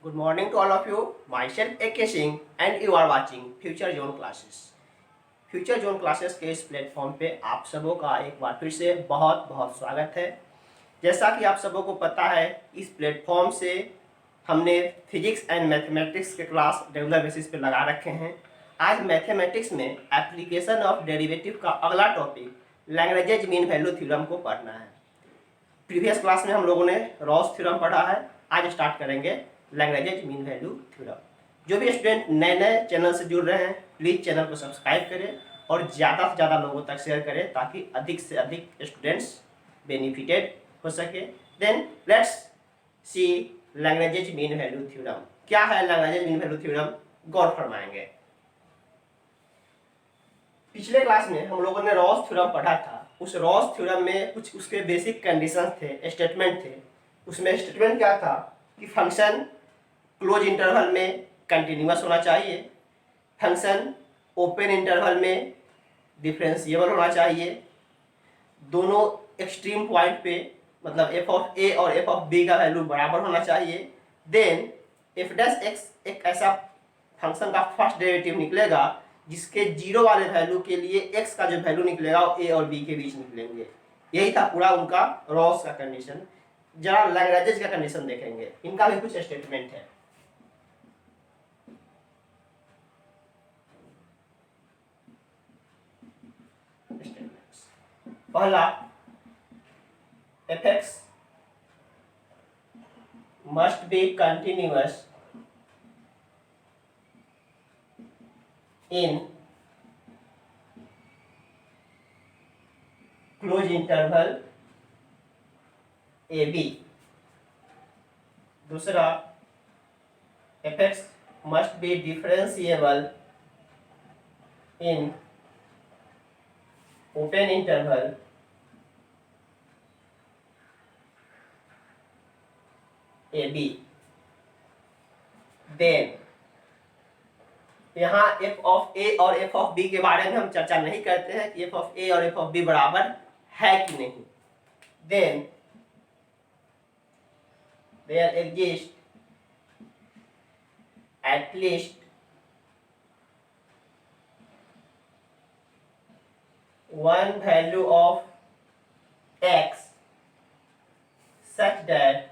Good morning to all of you. Myself A.K. Singh and you are watching Future Zone Classes. Future zone classes के इस platform पे आप सबों का एक बार फिर से बहुत बहुत स्वागत है। जैसा कि आप सबों को पता है, इस प्लेटफॉर्म से हमने फिजिक्स एंड मैथमेटिक्स के क्लास रेगुलर बेसिस पे लगा रखे हैं। आज मैथमेटिक्स में एप्लीकेशन ऑफ डेरिवेटिव का अगला topic Lagrange mean value theorem को पढ़ना है। प्रीवियस क्लास में हम लोगों ने रॉस थ्योरम पढ़ा है। आज स्टार्ट करेंगे लैग्रेंज मीन वैल्यू थ्योरम। जो भी स्टूडेंट नए नए चैनल से जुड़ रहे हैं, प्लीज़ चैनल को सब्सक्राइब करें और ज़्यादा से ज़्यादा लोगों तक शेयर करें ताकि अधिक से अधिक स्टूडेंट्स बेनिफिटेड हो सके। Then let's see Lagrange mean value theorem. क्या है लैग्रेंज मीन वैल्यू थ्योरम, गौर फरमाएंगे। पिछले क्लास में हम लोगों ने रॉस थ्योरम पढ़ा था। उस रॉस थ्योरम में कुछ उसके बेसिक कंडीशंस थे, स्टेटमेंट थे। उसमें स्टेटमेंट क्या था कि फंक्शन क्लोज इंटरवल में कंटिन्यूअस होना चाहिए, फंक्शन ओपन इंटरवल में डिफरेंशिएबल होना चाहिए, दोनों एक्सट्रीम पॉइंट पे मतलब एफ ऑफ ए और एफ ऑफ बी का वैल्यू बराबर होना चाहिए। देन एफ डैश एक्स एक ऐसा फंक्शन का फर्स्ट डेरिवेटिव निकलेगा जिसके जीरो वाले वैल्यू के लिए एक्स का जो वैल्यू निकलेगा वो ए और बी के बीच निकलेंगे। यही था पूरा उनका रॉस का कंडीशन। जरा लैग्रेंज का कंडीशन देखेंगे, इनका भी कुछ स्टेटमेंट है। पहला, f x must be continuous in closed interval a b. दूसरा, f x must be differentiable in open interval a b. Then यहाँ एफ ऑफ ए और एफ ऑफ बी के बारे में हम चर्चा नहीं करते हैं कि एफ ऑफ ए और एफ ऑफ बी बराबर है कि नहीं। Then there exist at least one value of x such that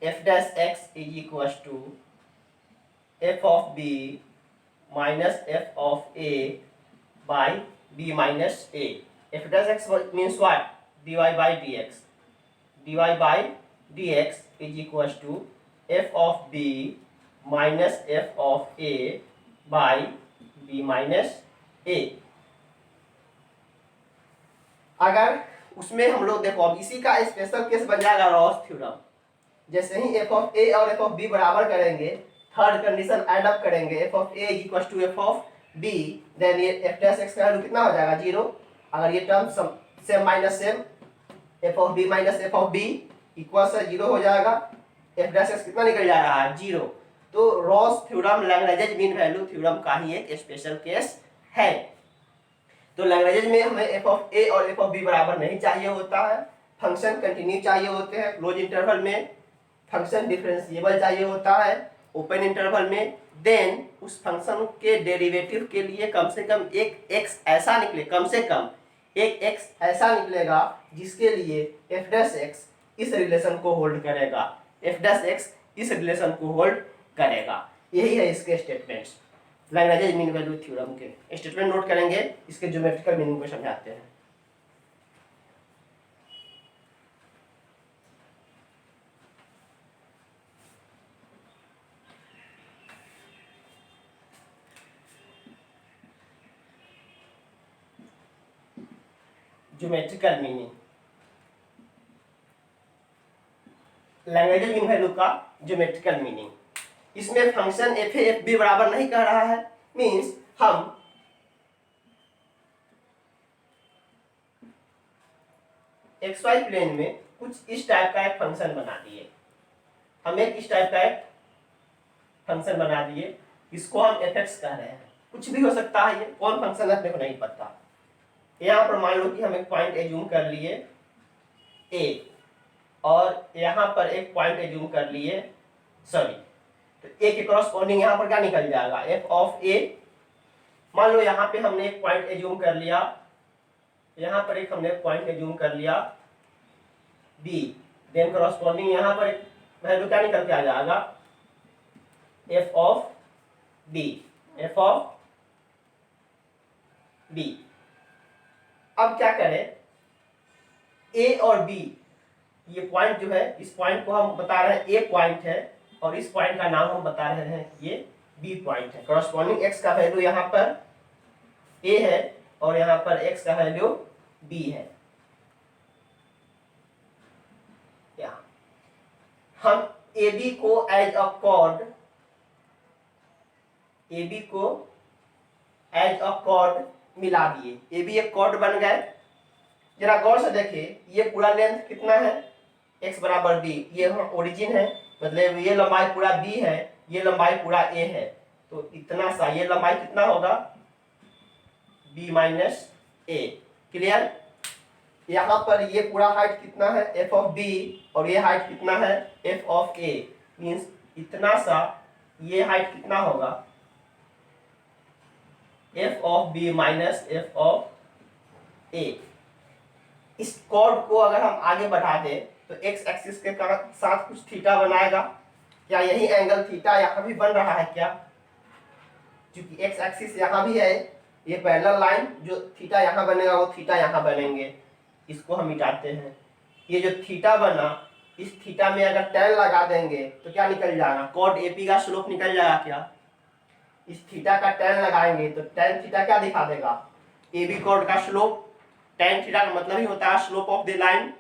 f dash x is equals to f of b minus f of a by b minus a. F dash x means what? dy by dx. dy by dx is equals to f of b minus f of a by b minus a. अगर उसमें हम लोग देखो, अब इसी का special case बन जाएगा रॉस थ्योरम। जैसे ही f ऑफ a और f ऑफ b बराबर करेंगे, थर्ड कंडीशन ऐड अप करेंगे, f of a is equal to f of b, then ये f डैश x का वैल्यू कितना हो जाएगा? 0। अगर ये term same minus same, F of B minus F of B equal से 0 हो जाएगा। एफ डैश एक्स कितना निकल जा रहा है? 0। तो Ross theorem Lagrange mean value theorem का ही एक स्पेशल केस है। तो लैग्रेंज में हमें एफ ऑफ ए और एफ ऑफ बी बराबर नहीं चाहिए होता है, फंक्शन कंटिन्यू चाहिए होते हैं। क्लोज इंटरवल में फंक्शन डिफरेंशिएबल चाहिए होता है, ओपन इंटरवल में देन उस फंक्शन के डेरिवेटिव के लिए कम से कम एक एक्स ऐसा निकले, कम से कम एक एक्स ऐसा निकलेगा जिसके लिए एफ डैश एक्स इस रिलेशन को होल्ड करेगा, एफ डैश एक्स इस रिलेशन को होल्ड करेगा। यही है इसके statements. Lagrange mean value theorem के स्टेटमेंट नोट करेंगे, इसके ज्योमेट्रिकल मीनिंग को समझाते हैं। Geometrical meaning, Lagrange mean value का ज्योमेट्रिकल मीनिंग। इसमें function F A F B बराबर नहीं कह रहा है, मींस हम एक्स वाई प्लेन में कुछ इस टाइप का एक फंक्शन बना दिए। हम एक इस टाइप का एक फंक्शन बना दिए, इसको हम एफ एक्स कह रहे हैं। कुछ भी हो सकता है, ये कौन फंक्शन है अपने को नहीं पता। यहाँ पर मान लो कि हम एक पॉइंट एज्यूम कर लिए ए और यहाँ पर एक पॉइंट एज्यूम कर लिए, सॉरी, तो ए के करस्पॉन्डिंग यहाँ पर क्या निकल जाएगा, एफ ऑफ ए। मान लो यहाँ पे हमने एक पॉइंट एज्यूम कर लिया, यहाँ पर एक हमने पॉइंट एज्यूम कर लिया बी, देन करस्पॉन्डिंग यहाँ पर एक वैल्यू क्या निकल के आ जाएगा, F of B, F of B. अब क्या करें, ए और बी, ये पॉइंट जो है, इस पॉइंट को हम बता रहे हैं ए पॉइंट है और इस पॉइंट का नाम हम बता रहे हैं ये बी पॉइंट है। करस्पॉन्डिंग एक्स का वैल्यू यहाँ पर ए है और यहाँ पर एक्स का वैल्यू बी है। हम ए बी को as a chord, A B को एज अ कॉर्ड मिला दिए, ए बी एक कॉर्ड बन गए। जरा गौर से देखिए, ये पूरा लेंथ कितना है, x बराबर b, ये ओरिजिन है, मतलब ये लंबाई पूरा b है, ये लंबाई पूरा a है, तो इतना सा ये लंबाई कितना होगा, b माइनस a। क्लियर। यहाँ पर ये पूरा हाइट कितना है, f ऑफ b, और ये हाइट कितना है, f ऑफ a, मीन्स इतना सा ये हाइट कितना होगा, f of b minus f of a। इस कॉर्ड को अगर हम आगे बढ़ा दें तो x एक्सिस के साथ कुछ थीटा बनाएगा, क्या यही एंगल थीटा यहाँ भी बन रहा है क्या, क्योंकि x एक्सिस यहाँ भी है, ये पैरेलल लाइन, जो थीटा यहाँ बनेगा वो थीटा यहाँ बनेंगे, इसको हम मिटाते हैं। ये जो थीटा बना, इस थीटा में अगर tan लगा देंगे तो क्या निकल जाएगा, कॉड AP का स्लोप निकल जाएगा क्या, इस थीटा का tan लगाएंगे तो tan थीटा क्या दिखा देगा, AB कॉर्ड का स्लोप। tan थीटा का मतलब ही होता है स्लोप ऑफ द लाइन।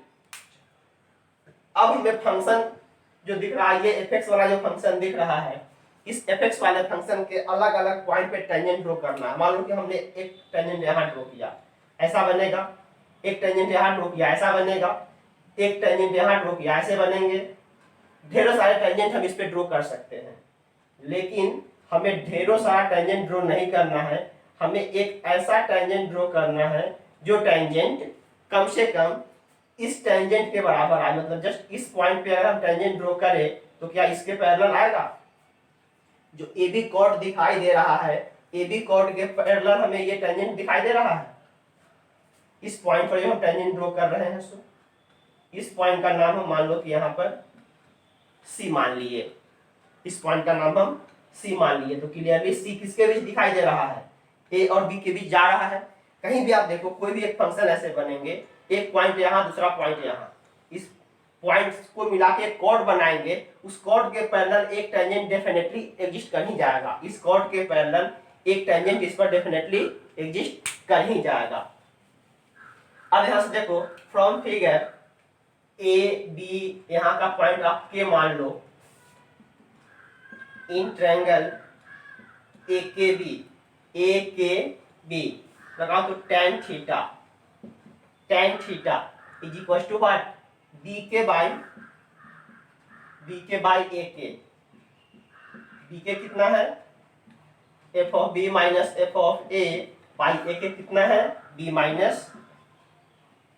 अब हमें फंक्शन जो दिख रहा है, ये fx वाला जो फंक्शन दिख रहा है, इस fx वाले फंक्शन के अलग अलग पॉइंट पे टेंजेंट ड्रॉ करना है। मान लो कि हमने एक टेंजेंट यहाँ ड्रॉ किया, ऐसा बनेगा, एक टेंजेंट यहाँ ड्रॉ किया, ऐसा बनेगा, एक टेंजेंट यहाँ ड्रॉ किया, ऐसे बनेंगे। ढेरों सारे टेंजेंट हम इस पे ड्रॉ कर सकते हैं, लेकिन हमें ढेरों सारा टेंजेंट ड्रॉ नहीं करना है, हमें एक ऐसा टेंजेंट ड्रॉ करना है जो टेंजेंट कम से कम इस टेंजेंट के बराबर आए, मतलब जस्ट इस पॉइंट पे अगर हम टेंजेंट ड्रॉ करें तो क्या इसके पैरेलल आएगा। जो ए बी कॉर्ड दिखाई दे रहा है, ए बी कॉर्ड के पैरेलल हमें ये टेंजेंट दिखाई दे रहा है, इस पॉइंट पर जो हम टेंजेंट ड्रॉ कर रहे हैं, सो इस पॉइंट का नाम हम मान लो कि यहाँ पर सी मान लिए, इस पॉइंट का नाम हम सी मान लिए, तो क्लियरली सी किसके बीच दिखाई दे रहा है, ए और बी के बीच जा रहा है। कहीं भी आप देखो, कोई भी एक फंक्शन ऐसे बनेंगे, एक पॉइंट यहाँ, दूसरा पॉइंट यहाँ, इस पॉइंट्स को मिला के एक कॉर्ड बनाएंगे, उस कॉर्ड के पैरेलल एक टेंजेंट डेफिनेटली एग्जिस्ट कर ही जाएगा, इस कॉर्ड के पैरेलल एक टेंजेंट इस पर डेफिनेटली एग्जिस्ट कर ही जाएगा। अब यहाँ से देखो, फ्रॉम फिगर ए बी, यहाँ का पॉइंट आप के मान लो, इन ट्रायंगल ए के बी लगाओ तो tan theta is equal to what, b के बाई ए के, बी के कितना है, f of B minus F of a by a के कितना है, b minus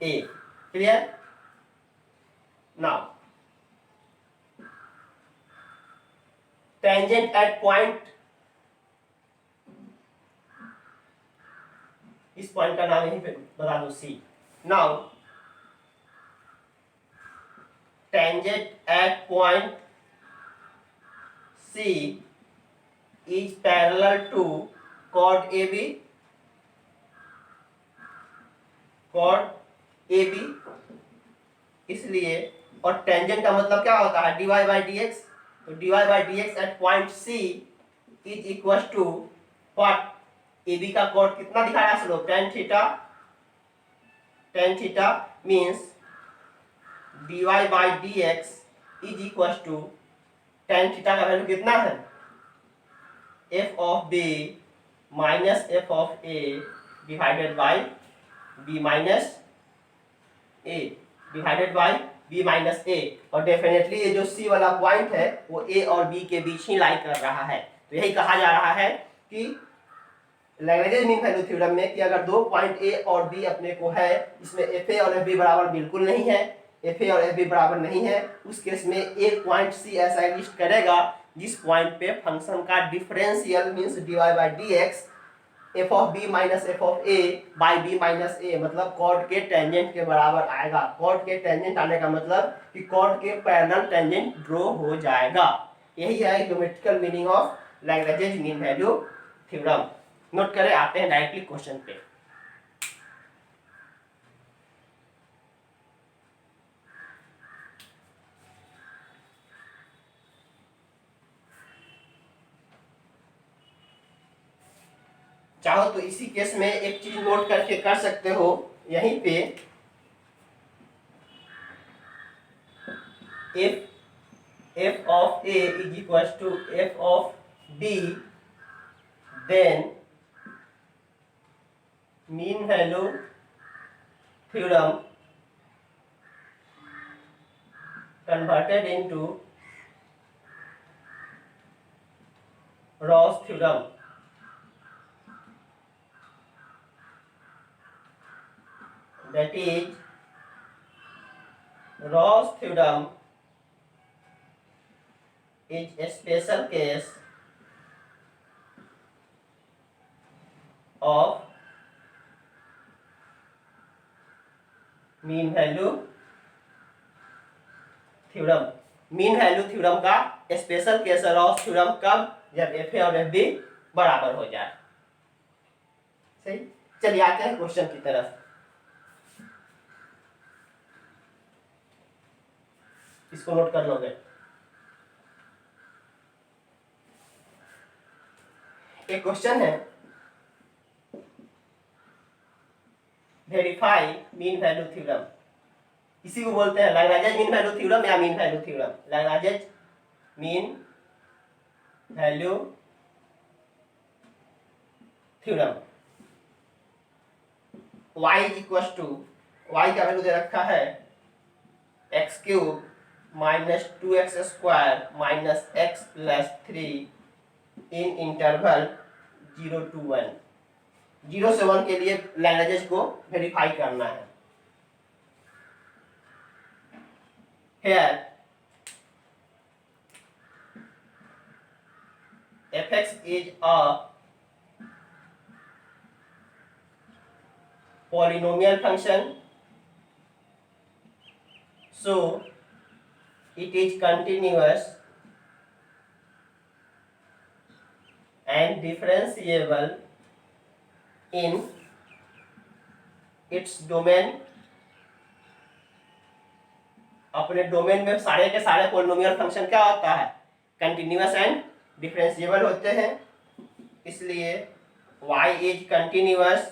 a. Clear. Now tangent at point, इस पॉइंट का नाम यहीं पे बता दो c. Now tangent at point C is parallel to chord A b, इसलिए, और टेंजेंट का मतलब क्या होता है, dy बाई डी एक्स, तो dy by D X at point C is equal to what, A B का कॉर्ड कितना दिखा रहा है, slope tan theta means dy by D X is equal to tan theta का value कितना है, f of b minus f of a divided by b minus a, divided by b minus a। और definitely ये जो c वाला point है वो a और b के बीच ही लाई कर रहा है। तो यही कहा जा रहा है कि लैग्रेंज मीन वैल्यू थ्योरम में कि अगर दो पॉइंट ए और बी अपने को है, इसमें एफ ए और एफ बी बराबर बिल्कुल नहीं है, एफ ए और एफ बी बराबर नहीं है, उस केस में एक पॉइंट सी ऐसा एग्जिस्ट करेगा जिस पॉइंट पे फंक्शन का differential means d y by D x f of B minus F of a by B minus ए मतलब कॉर्ड के टेंजेंट के बराबर आएगा। कॉर्ड के टेंजेंट आने का मतलब कि कॉर्ड के पैरेलल टेंजेंट ड्रॉ हो जाएगा। यही है geometrical meaning of Lagrange mean value theorem. Note करें, आते हैं डायरेक्टली क्वेश्चन पे। चाहो तो इसी केस में एक चीज नोट करके कर सकते हो, यहीं पे f of a is equals to f of b, then mean value theorem converted into Ross theorem. That is, Ross theorem is a special case of mean value theorem. Mean value theorem का special case है Ross theorem कब, जब F A और F B बराबर हो जाए। सही, चलिए आते हैं क्वेश्चन की तरफ। इसको नोट कर लोगे। एक क्वेश्चन है, वेरीफाई मीन वैल्यू थ्योरम। इसी को बोलते हैं लैग्रेंज मीन वैल्यू थ्योरम या mean value theorem. Lagrange mean value theorem. y equal to, y का वैल्यू दे रखा है X cube minus 2x square minus X plus 3 in interval 0 to 1। 0 से 1 के लिए लैग्रेंज को वेरीफाई करना है। Here fx is a polynomial function, so it is continuous and differentiable in its domain। अपने डोमेन में सारे के सारे पॉलिनोमियल फंक्शन क्या होता है, कंटिन्यूअस एंड डिफरेंशिएबल होते हैं। इसलिए y is continuous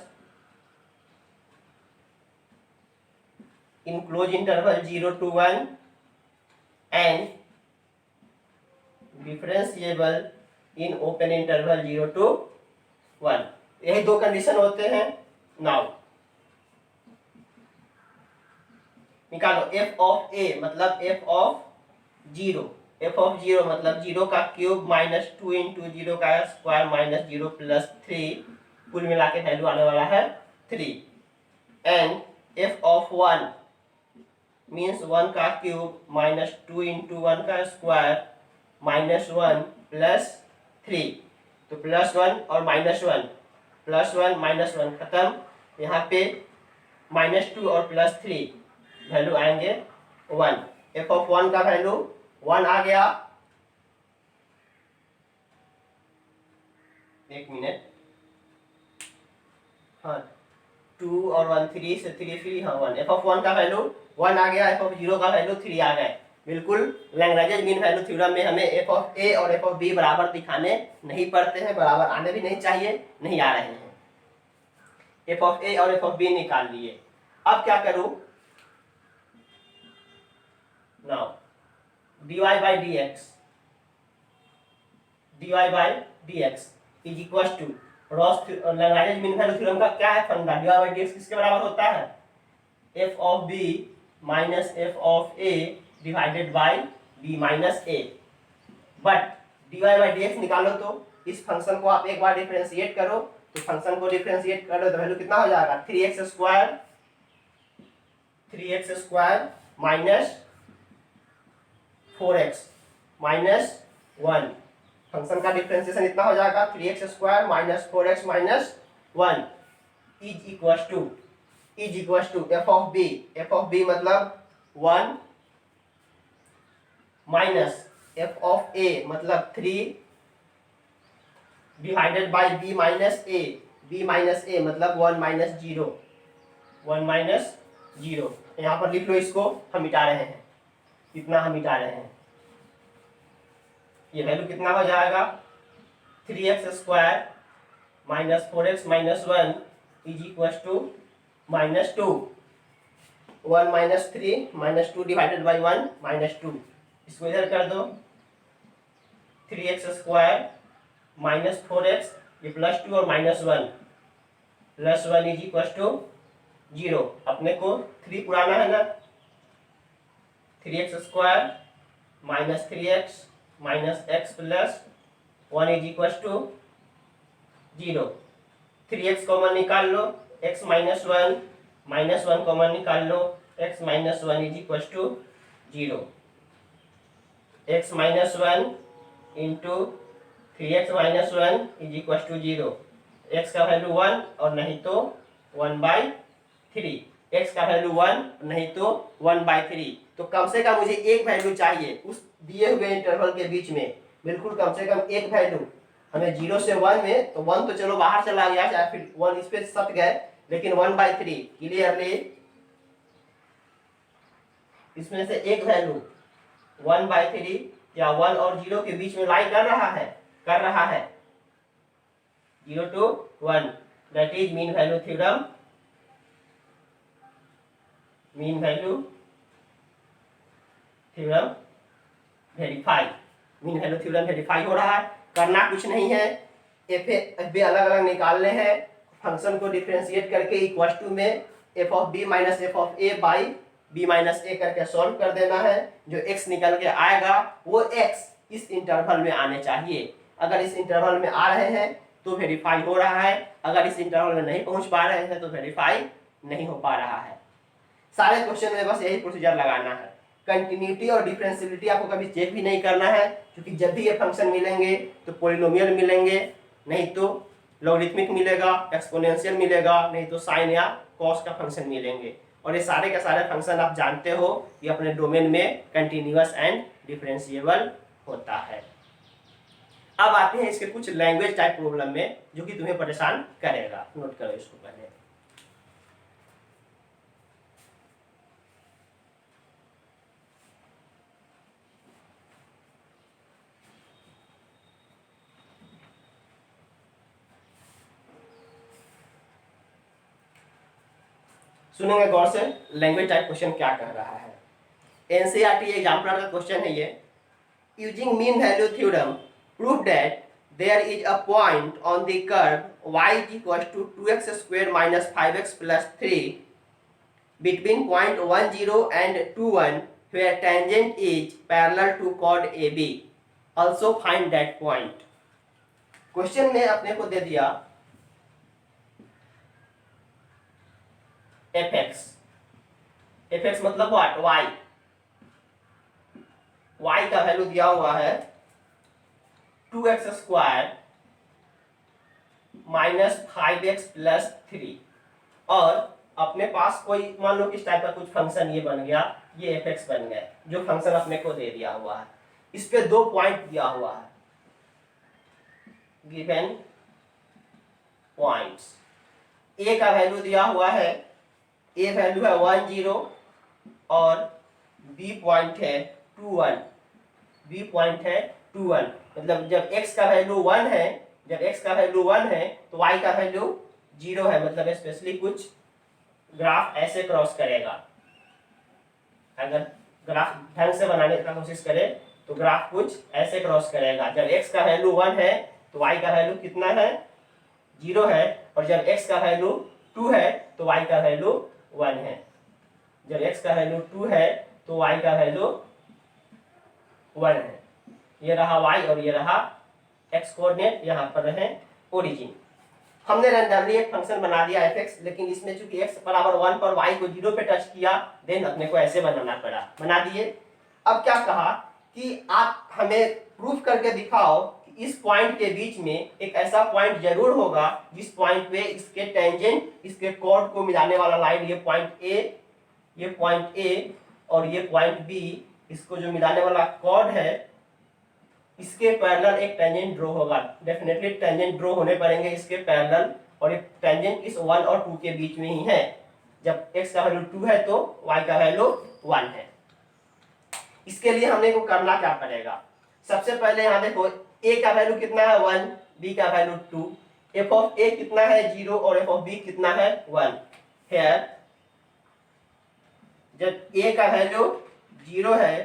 in closed interval 0 to 1 and differentiable in open interval 0 to 1। यही दो कंडीशन होते हैं। नाउ निकालो f ऑफ a मतलब f ऑफ 0, f ऑफ 0 मतलब 0 का क्यूब माइनस 2 इंटू 0 का स्क्वायर माइनस 0 प्लस 3, कुल मिला के वैल्यू आने वाला है 3। एंड f ऑफ 1 मीन्स 1 का क्यूब माइनस 2 इंटू 1 का स्क्वायर माइनस 1 प्लस 3, तो प्लस 1 और माइनस 1, प्लस 1 माइनस 1 खत्म, यहाँ पे माइनस 2 और प्लस 3 वैल्यू आएंगे 1। f ऑफ 1 का वैल्यू 1 आ गया। एक मिनट, हाँ 2 और 1 3 से 3 3, हाँ 1। f ऑफ 1 का वैल्यू 1 आ गया, f ऑफ 0 का वैल्यू 3 आ गए। बिल्कुल लैग्रेंज मीन वैल्यू थ्योरम में हमें f ऑफ a और f ऑफ b बराबर दिखाने नहीं पड़ते हैं, बराबर आने भी नहीं चाहिए, नहीं आ रहे हैं। f ऑफ a और f ऑफ b निकाल लिए। अब क्या करूं, now dy by dx is equal to Ross Lagrange mean value theorem का क्या है फंडा, dy by dx किसके बराबर होता है, f of b minus f of a divided by b minus a। But dy by dx निकालो तो इस फंक्शन को आप एक बार डिफरेंशिएट करो, तो फंक्शन को डिफरेंशिएट करो तो वैल्यू कितना हो जाएगा, 3x square minus 4x minus 1। Function का डिफ्रेंसिएशन इतना हो जाएगा 3x² minus 4x minus 1 is equal to F of B मतलब 1 माइनस एफ ऑफ ए मतलब 3 डिवाइडेड बाई बी माइनस ए मतलब 1 माइनस 0 यहाँ पर लिख लो, इसको हम मिटा रहे हैं, कितना हम मिटा रहे हैं, ये वैल्यू कितना हो जाएगा 3x² minus 4x minus 1 is equal to minus 2 1 minus 3 minus 2 divided by 1 minus 2। इसको इधर कर दो 3x² माइनस 4x ये प्लस 2 और minus 1 plus 1 is equal to 0। अपने को 3 पुराना है ना, 3x² minus 3x minus x plus 1 is equal to 0। 3x common निकाल लो, x माइनस 1 माइनस 1 कॉमन निकाल लो, x minus 1 is equal to 0। x minus 1 into 3x minus 1 is equal to 0। x का वैल्यू 1 और नहीं तो 1/3। x का value 1 नहीं तो 1/3। तो कम से कम मुझे एक वैल्यू चाहिए उस दिए हुए इंटरवल के बीच में, बिल्कुल कम से कम एक वैल्यू। हमें 0 से 1 में, तो 1 तो चलो बाहर चला गया, चाहे फिर 1 इस पे सट गए, लेकिन 1/3 क्लियरली इसमें से एक वैल्यू 1/3 या 1 और 0 के बीच में लाई कर रहा है 0 to 1। That is mean value theorem. Mean value theorem verify हो रहा है। करना कुछ नहीं है, एफ बी अलग अलग निकालने हैं, फंक्शन को डिफरेंशिएट करके इक्वल टू में f of B minus F of a by B minus a करके सॉल्व कर देना है। जो x निकल के आएगा वो x इस इंटरवल में आने चाहिए। अगर इस इंटरवल में आ रहे हैं तो वेरीफाई हो रहा है, अगर इस इंटरवल में नहीं पहुंच पा रहे हैं तो वेरीफाई नहीं हो पा रहा है। सारे क्वेश्चन में बस यही प्रोसीजर लगाना है। कंटिन्यूटी और डिफरेंशियलिटी आपको कभी चेक भी नहीं करना है, क्योंकि जब भी ये फंक्शन मिलेंगे तो पॉलिनोमियल मिलेंगे, नहीं तो लॉगरिथमिक मिलेगा, एक्सपोनेंशियल मिलेगा, नहीं तो साइन या कॉस का फंक्शन मिलेंगे। और ये सारे के सारे फंक्शन आप जानते हो, ये अपने डोमेन में कंटिन्यूअस एंड डिफरेंशिएबल होता है। अब आते हैं इसके कुछ लैंग्वेज टाइप प्रॉब्लम में जो कि तुम्हें परेशान करेगा। नोट करो इसको पहले। सुनेंगे गौर से, लैंग्वेज टाइप क्वेश्चन क्या कह रहा है। एनसीईआरटी एग्जाम्पलर का क्वेश्चन है ये। Using mean value theorem prove that there is a point on the curve y is equal to 2x² minus 5x plus 3 between point 1 0 and 2 1 where tangent is parallel to chord AB. Also find that point. Question में अपने को दे दिया fx मतलब what? y का value दिया हुआ है 2x² minus 5x plus 3 और अपने पास कोई मान लो किस टाइप का कुछ फंक्शन ये बन गया, ये fx बन गया, जो फंक्शन अपने को दे दिया हुआ है। इस पे 2 पॉइंट दिया हुआ है, गिवन पॉइंट्स। a का वैल्यू दिया हुआ है, a वैल्यू है 1 0 और b पॉइंट है 2 1। b पॉइंट है 2 1, मतलब जब x का वैल्यू 1 है, तो y का वैल्यू 0 है, मतलब स्पेशली कुछ ग्राफ ऐसे क्रॉस करेगा। अगर ग्राफ ढंग से बनाने का कोशिश करे तो ग्राफ कुछ ऐसे क्रॉस करेगा। जब x का वैल्यू 1 है तो y का वैल्यू कितना है 0 है, और जब x का वैल्यू 2 है तो y का वैल्यू 1 है। जब x का वैल्यू 2 है तो y का वैल्यू 1 है। ये रहा y और ये रहा x कोऑर्डिनेट, यहाँ पर रहे ओरिजिन। हमने रैंडमली एक फंक्शन बना दिया fx, लेकिन इसमें चूंकि x बराबर 1 पर y को 0 पे टच किया, देन अपने को ऐसे बनाना पड़ा, बना दिए। अब क्या कहा कि आप हमें प्रूफ करके दिखाओ कि इस पॉइंट के बीच में एक ऐसा पॉइंट जरूर होगा जिस पॉइंट पे इसके टेंजेंट इसके कॉर्ड को मिलाने वाला लाइन, ये पॉइंट ए और ये पॉइंट बी, इसको जो मिलाने वाला कॉर्ड है इसके पैरेलल एक टेंजेंट ड्रॉ होगा। डेफिनेटली टेंजेंट ड्रॉ होने पड़ेंगे इसके पैरेलल, और एक टेंजेंट इस 1 और 2 के बीच में ही है। जब x का वैल्यू 2 है तो y का वैल्यू 1 है। इसके लिए हमने को करना क्या पड़ेगा, सबसे पहले यहाँ देखो a का वैल्यू कितना है 1, b का वैल्यू 2, f ऑफ a कितना है 0 और f ऑफ b कितना है 1। हियर जब a का वैल्यू 0 है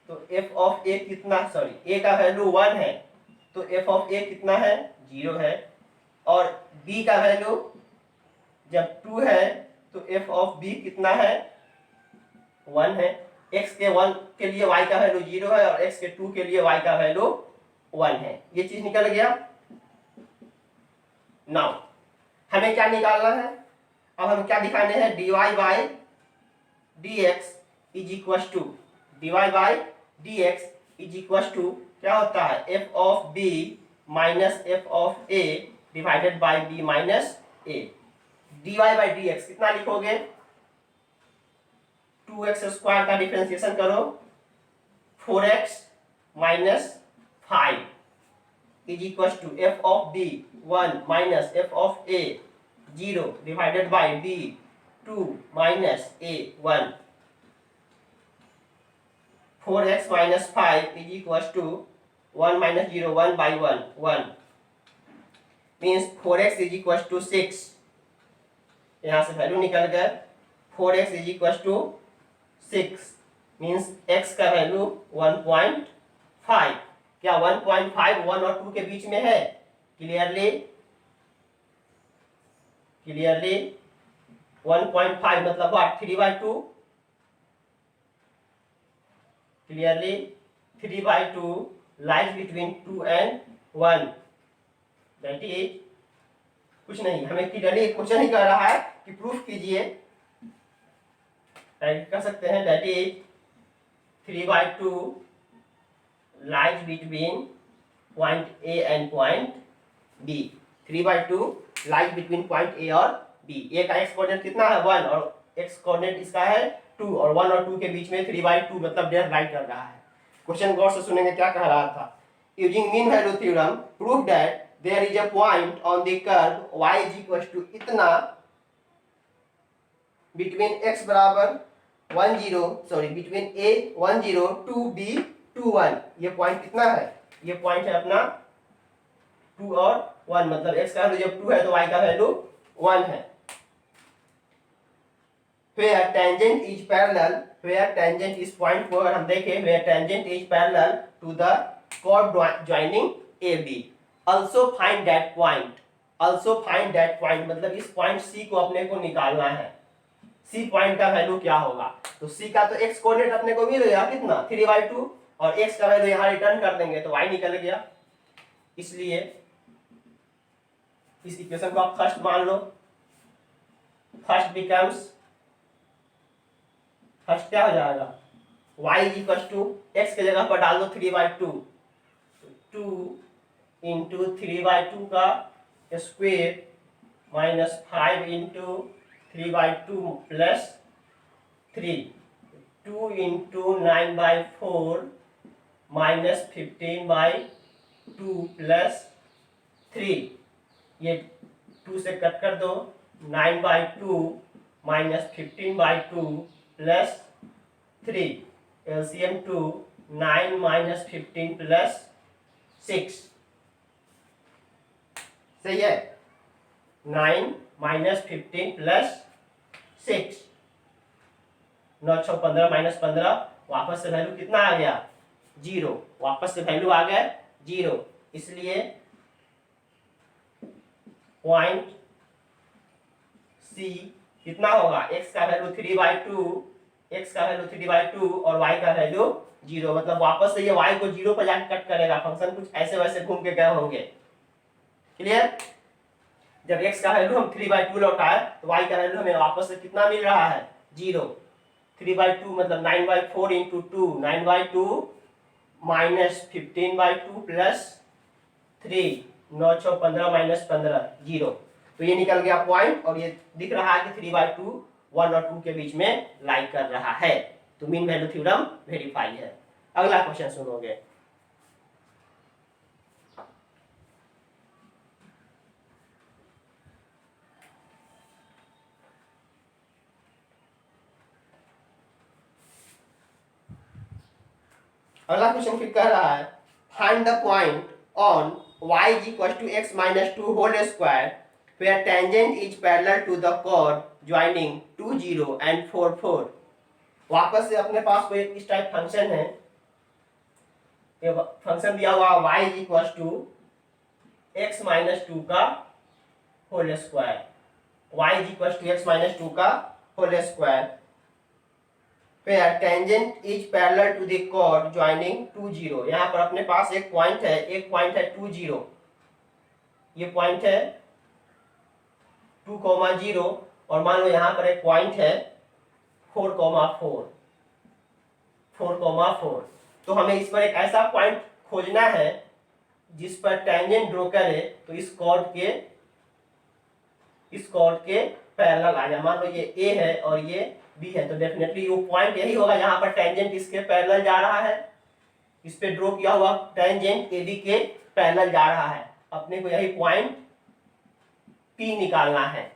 तो f ऑफ a कितना, सॉरी a का वैल्यू 1 है तो f ऑफ a कितना है 0 है, और b का वैल्यू जब 2 है तो f ऑफ b कितना है 1 है। x के 1 के लिए y का वैल्यू 0 है और x के 2 के लिए y का वैल्यू 1 है। ये चीज निकल गया। नाउ हमें क्या निकालना है, अब हम क्या दिखाने हैं, dy by dx is equal to क्या होता है f of b minus f of a divided by b minus a। dy by dx कितना लिखोगे, 2x स्क्वायर का डिफरेंशिएशन करो, 4x minus 5 is equal to f of b 1 minus f of a 0 divided by b 2 minus a 1। 4x minus 5 is equals to 1 minus 0, 1 by 1, 1 means 4x is equals to 6। यहाँ से value निकल गया, 4x is equals to 6 means x का value 1.5। क्या 1.5 1 और 2 के बीच में है, क्लियरली 1.5 मतलब what, 3/2, clearly 3/2 lies between 2 and 1, that is कुछ नहीं, हमें क्लियरली क्वेश्चन ही कह रहा है कि प्रूफ कीजिए, राइट कर सकते हैं, that is 3/2 lies between point A and point B। 3/2 lies between point A और B। A का x कोऑर्डिनेट कितना है 1 और x कोऑर्डिनेट इसका है 2, और 1 और 2 के बीच में 3/2 मतलब डेढ़ राइट कर रहा है। क्वेश्चन गौर से सुनेंगे क्या कह रहा था, using mean value theorem prove that there is a point on the curve y is equal to इतना बिटवीन x बराबर 10, बिटवीन a 10 टू b 21। ये पॉइंट कितना है, ये पॉइंट है अपना 2 और 1, मतलब x का वैल्यू जब 2 है तो y का वैल्यू 1 है। where tangent is parallel, where tangent is point को अगर हम देखें, where tangent is parallel to the chord joining AB, also find that point मतलब इस पॉइंट C को अपने को निकालना है। C पॉइंट का वैल्यू क्या होगा, तो C का तो x कोऑर्डिनेट अपने को मिल गया कितना 3/2, और x का वैल्यू यहाँ रिटर्न कर देंगे तो y निकल गया। इसलिए इस इक्वेशन को आप फर्स्ट मान लो, फर्स्ट बिकम्स, फर्स्ट क्या हो जाएगा y is equal to x के जगह पर डाल दो 3/2, 2 इंटू 3/2 का square minus 5 into 3/2 plus 3, 2 into 9/4 minus 15/2 plus 3, ये 2 से कट कर दो, 9/2 minus 15/2 plus 3, LCM 2, 9 minus 15 plus 6, सही है, 9 माइनस 15 प्लस 6, 9 6 15 माइनस 15, वापस से वैल्यू कितना आ गया 0, वापस से वैल्यू आ गया 0। इसलिए पॉइंट सी कितना होगा, x का वैल्यू 3/2 और y का वैल्यू 0, मतलब वापस से ये y को 0 पर जाकर कट करेगा, फंक्शन कुछ ऐसे वैसे घूम के गए होंगे, क्लियर। जब x का वैल्यू हम 3/2 लौटाए तो y का वैल्यू हमें वापस से कितना मिल रहा है 0। 3/2 मतलब 9/4 इंटू 2 9/2 माइनस 15/2 प्लस 3 9 6 15 माइनस 15 0। तो ये निकल गया पॉइंट और ये दिख रहा है कि 3/2 1 और 2 के बीच में लाई कर रहा है। तो मीन वैल्यू थ्योरम वेरीफाई है। अगला क्वेश्चन सुनोगे। अगला क्वेश्चन फिर कह रहा है find the point on y is equal to x minus 2 whole square where tangent is parallel to the chord joining 2 0 and 4 4। वापस से अपने पास कोई इस टाइप फंक्शन है, ये फंक्शन दिया हुआ y is equal to x minus 2 का whole square, y is equal to x minus 2 का whole square where tangent is parallel to the chord joining 2 0। यहाँ पर अपने पास एक पॉइंट है 2 0, ये पॉइंट है 2, 0 और मान लो यहाँ पर एक पॉइंट है 4, 4। तो हमें इस पर एक ऐसा पॉइंट खोजना है जिस पर टेंजेंट ड्रॉ करे तो इस कॉर्ड के पैरेलल आ जाए। मान लो ये A है और ये B है, तो डेफिनेटली वो पॉइंट यही होगा जहां पर टेंजेंट इसके पैरेलल जा रहा है। इस पे ड्रॉ किया हुआ टेंजेंट AB के पैरेलल जा रहा है। अपने को यही पॉइंट P निकालना है,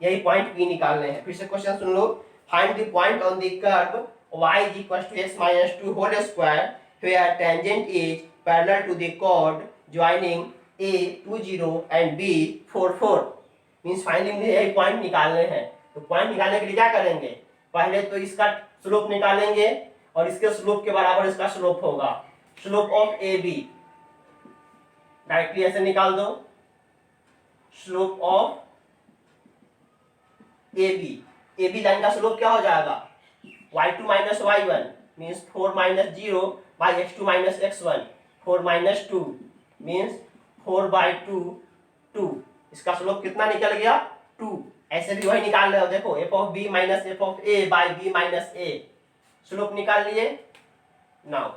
यही पॉइंट P निकालने हैं। फिर से question soon low. Find the point on the curve y is equal to x minus 2 whole square where tangent is parallel to the chord joining A 2 0 and B 4 4। Means finding में यही point निकालने हैं। तो point निकालने के लिए क्या करेंगे, पहले तो इसका स्लोप निकालेंगे और इसके स्लोप के बराबर इसका स्लोप होगा। स्लोप ऑफ AB डायरेक्टली ऐसे निकाल दो, स्लोप ऑफ AB लाइन का स्लोप क्या हो जाएगा y2 minus y1 means 4 minus 0 by x2 minus x1। 4 minus 2 means 4/2 2। इसका स्लोप कितना निकल गया 2। ऐसे भी वही निकाल रहे हो, देखो f of b minus f of a by b minus a, slope निकाल लिए। Now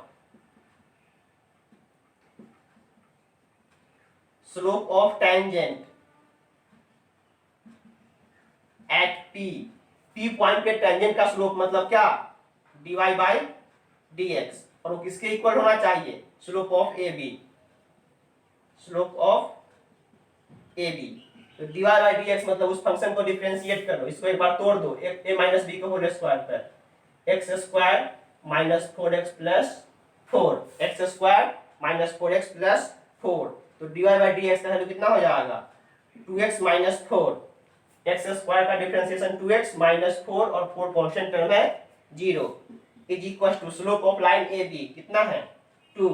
slope of tangent at P point पे टेंजेंट का स्लोप मतलब क्या dy by dx, और वो किसके इक्वल होना चाहिए slope of AB, slope of AB। तो dy by dx मतलब उस फंक्शन को डिफरेंशिएट कर लो, इसको एक बार तोड़ दो a minus b को होल स्क्वायर पर, x square minus 4x plus 4, x square minus 4x plus 4। तो dy by dx का वैल्यू कितना हो जाएगा 2x माइनस 4, x स्क्वायर का डिफरेंशिएशन 2x माइनस 4 और 4 कांस्टेंट टर्म है 0 is equal to slope of line AB कितना है 2।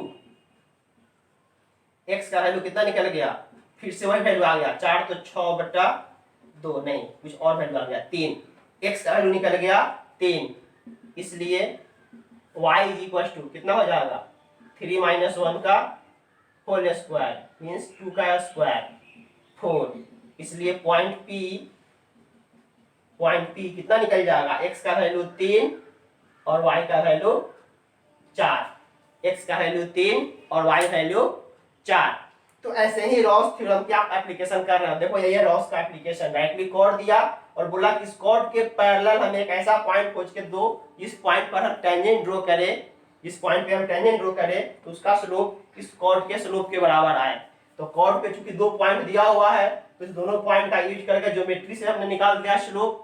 x का वैल्यू कितना निकल गया, फिर से वही वैल्यू आ गया 4 तो 6/2 नहीं कुछ और वैल्यू आ गया 3, x का वैल्यू निकल गया 3। इसलिए y इज इक्वल टू कितना हो जाएगा 3 माइनस 1 का होल स्क्वायर मीन्स 2 का स्क्वायर 4। इसलिए पॉइंट P कितना निकल जाएगा, x का वैल्यू 3 और y का वैल्यू 4, x का वैल्यू 3 और y वैल्यू 4। तो ऐसे ही रॉस थ्योरम की आप एप्लीकेशन कर रहे हो। देखो ये रॉस का एप्लीकेशन, डायरेक्टली कॉर्ड दिया और बोला कि इस कॉर्ड के पैरेलल हमें एक ऐसा पॉइंट खोज के दो जिस पॉइंट पर हम टेंजेंट ड्रॉ करें, जिस पॉइंट पे हम टेंजेंट ड्रॉ करें तो उसका स्लोप इस कॉर्ड के स्लोप के बराबर आए। तो कॉर्ड पे चूंकि 2 पॉइंट दिया हुआ है तो इस दोनों पॉइंट का यूज करके ज्योमेट्री से हमने निकाल दिया स्लोप।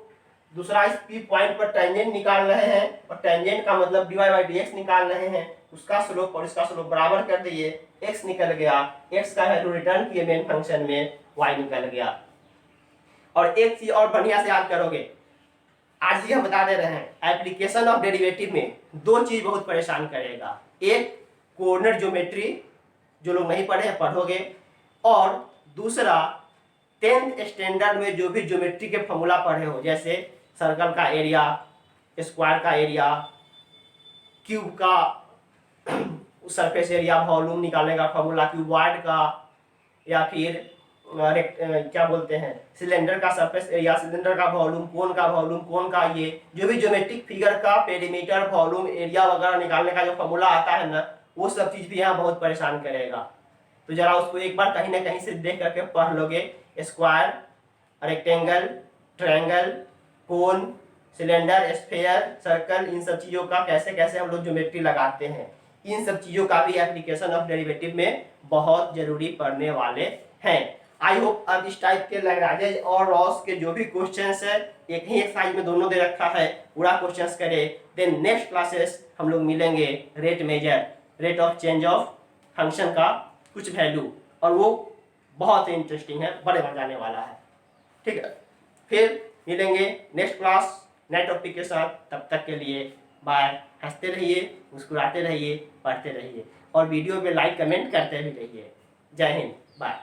दूसरा इस P पॉइंट पर टेंजेंट निकाल रहे हैं और टेंजेंट का मतलब dy by dx निकाल रहे हैं, उसका स्लोप और इसका स्लोप बराबर कर दिए, x निकल गया, x का वैल्यू रिटर्न किए मेन फंक्शन में, y निकल गया। और एक चीज और बढ़िया से याद करोगे, आज ही हम बता दे रहे हैं एप्लीकेशन ऑफ डेरिवेटिव में 2 चीज बहुत परेशान करेगा। एक कोऑर्डिनेट ज्योमेट्री, जो लोग नहीं पढ़े हैं पढ़ोगे, और दूसरा 10th स्टैंडर्ड में जो भी ज्योमेट्री के फॉर्मूला पढ़े हो, जैसे सर्कल का एरिया, स्क्वायर का एरिया, क्यूब का सरफेस एरिया वॉल्यूम निकालने का फॉर्मूला, क्यूबॉइड का, या फिर क्या बोलते हैं, सिलेंडर का सरफेस एरिया, सिलेंडर का वॉल्यूम, कोन का ये जो भी ज्योमेट्रिक फिगर का पेरीमीटर, वॉल्यूम, एरिया वगैरह निकालने का जो फॉर्मूला आता है ना, वो सब चीज भी यहाँ बहुत परेशान करेगा। तो जरा उसको एक बार कहीं ना कहीं से देख करके पढ़ लोगे। स्क्वायर, रेक्टेंगल, ट्रायंगल, कोन, सिलेंडर, स्फेयर, सर्कल, इन सब चीजों का कैसे कैसे हम लोग ज्योमेट्री लगाते हैं, इन सब चीजों का भी एप्लीकेशन ऑफ डेरिवेटिव में बहुत जरूरी पढ़ने वाले हैं। आई होप अब इस टाइप के लैग्रांज और रॉस के जो भी क्वेश्चंस है एक ही एक्सरसाइज में दोनों दे रखा है, पूरा क्वेश्चंस करें। देन नेक्स्ट क्लासेस हम लोग मिलेंगे rate measure, rate of change of function का कुछ वैल्यू, और वो बहुत ही इंटरेस्टिंग है, बड़े मजा आने वाला है। ठीक है, फिर मिलेंगे नेक्स्ट क्लास नए टॉपिक के साथ। तब तक के लिए बाय। हंसते रहिए, मुस्कुराते रहिए, पढ़ते रहिए, और वीडियो पे लाइक कमेंट करते भी रहिए। जय हिंद, बाय।